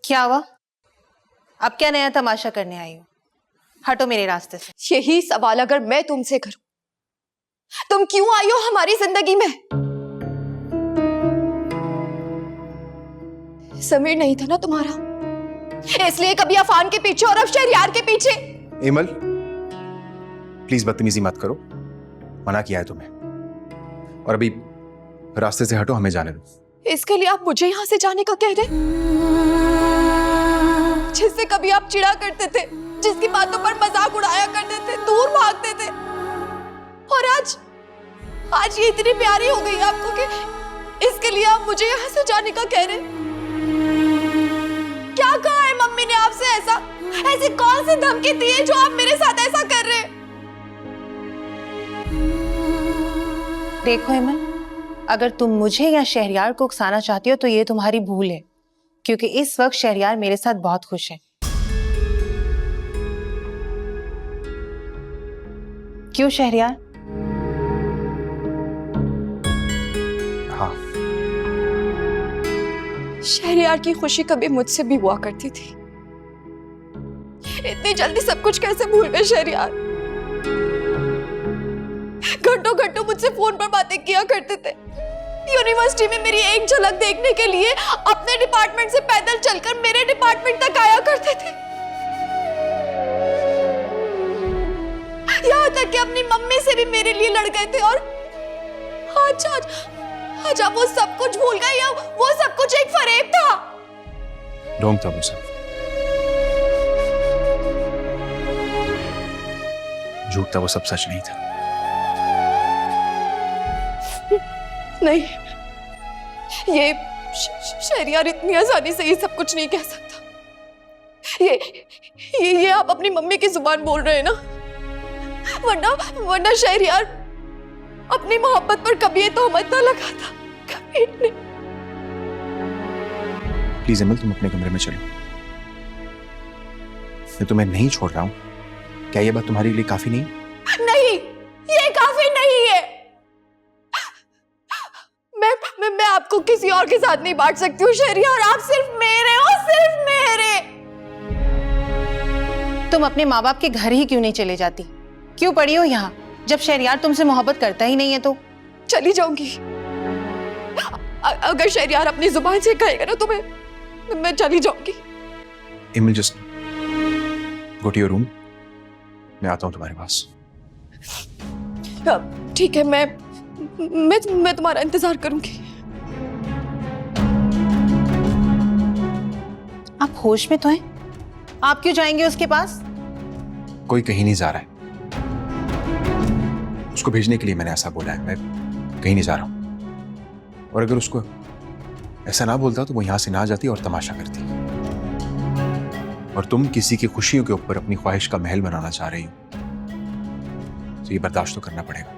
क्या हुआ? अब क्या नया तमाशा करने आई हो? हटो मेरे रास्ते से। यही सवाल अगर मैं तुमसे करूं, तुम क्यों आई हो हमारी जिंदगी में? समीर नहीं था ना तुम्हारा, इसलिए कभी अफान के पीछे और अब शहरयार के पीछे। एमल, प्लीज बदतमीजी मत करो, मना किया है तुम्हें। और अभी रास्ते से हटो, हमें जाने दो। इसके लिए आप मुझे यहां से जाने का कह रहे? जिससे कभी आप चिढ़ा करते थे, जिसकी बातों पर मजाक उड़ाया करते थे, दूर भागते थे, और आज ये इतनी प्यारी हो गई आपको कि इसके लिए आप मुझे यहाँ से जाने का कह रहे? क्या कहा है मम्मी ने आपसे ऐसा? ऐसी कौन सी धमकी दी है जो आप मेरे साथ ऐसा कर रहे हैं? देखो हेमल, अगर तुम मुझे या शहरयार को उकसाना चाहती हो तो ये तुम्हारी भूल है, क्योंकि इस वक्त शहरयार मेरे साथ बहुत खुश है। क्यों शहरयार? हाँ, शहरयार की खुशी कभी मुझसे भी हुआ करती थी। इतनी जल्दी सब कुछ कैसे भूल गए शहरयार? घंटों घंटों मुझसे फोन पर बातें किया करते थे। यूनिवर्सिटी में मेरी एक झलक देखने के लिए अपने डिपार्टमेंट से पैदल चलकर मेरे डिपार्टमेंट तक आया करते थे। यहाँ तक कि अपनी मम्मी से भी मेरे लिए लड़ गए थे। और आज आप वो सब कुछ भूल गए या वो सब कुछ एक फरेब था? ढोंग था वो सब, झूठ था वो सब, सच नहीं था। नहीं, ये शहरयार इतनी आसानी से ये सब कुछ नहीं कह सकता। ये आप अपनी मम्मी की जुबान बोल रहे हैं ना? वरना शहरयार अपनी मोहब्बत पर कभी ये तोहमत ना लगाता, कभी नहीं। प्लीज एमल, तुम अपने कमरे में चलो। मैं तुम्हें नहीं छोड़ रहा हूं। क्या ये बात तुम्हारे लिए काफी नहीं? नहीं, ये काफी नहीं है। मैं आपको किसी और के साथ नहीं बांट सकती हूँ शहरयार। आप सिर्फ मेरे हो, सिर्फ मेरे। तुम अपने माँ बाप के घर ही क्यों नहीं चले जाती? क्यों पड़ी हो यहाँ? जब शहरयार तुमसे मोहब्बत करता ही नहीं है तो चली जाऊंगी। अगर शहरयार अपनी जुबान से कहेगा ना तो मैं चली जाऊंगी। एमल, just go to your room. मैं आता हूं तुम्हारे पास। ठीक है, मैं तुम्हारा इंतजार करूंगी। आप होश में तो हैं? आप क्यों जाएंगे उसके पास? कोई कहीं नहीं जा रहा है, उसको भेजने के लिए मैंने ऐसा बोला है। मैं कहीं नहीं जा रहा हूं। और अगर उसको ऐसा ना बोलता तो वो यहां से ना जाती और तमाशा करती। और तुम किसी की खुशियों के ऊपर अपनी ख्वाहिश का महल बनाना चाह रही हो, तो ये बर्दाश्त तो करना पड़ेगा।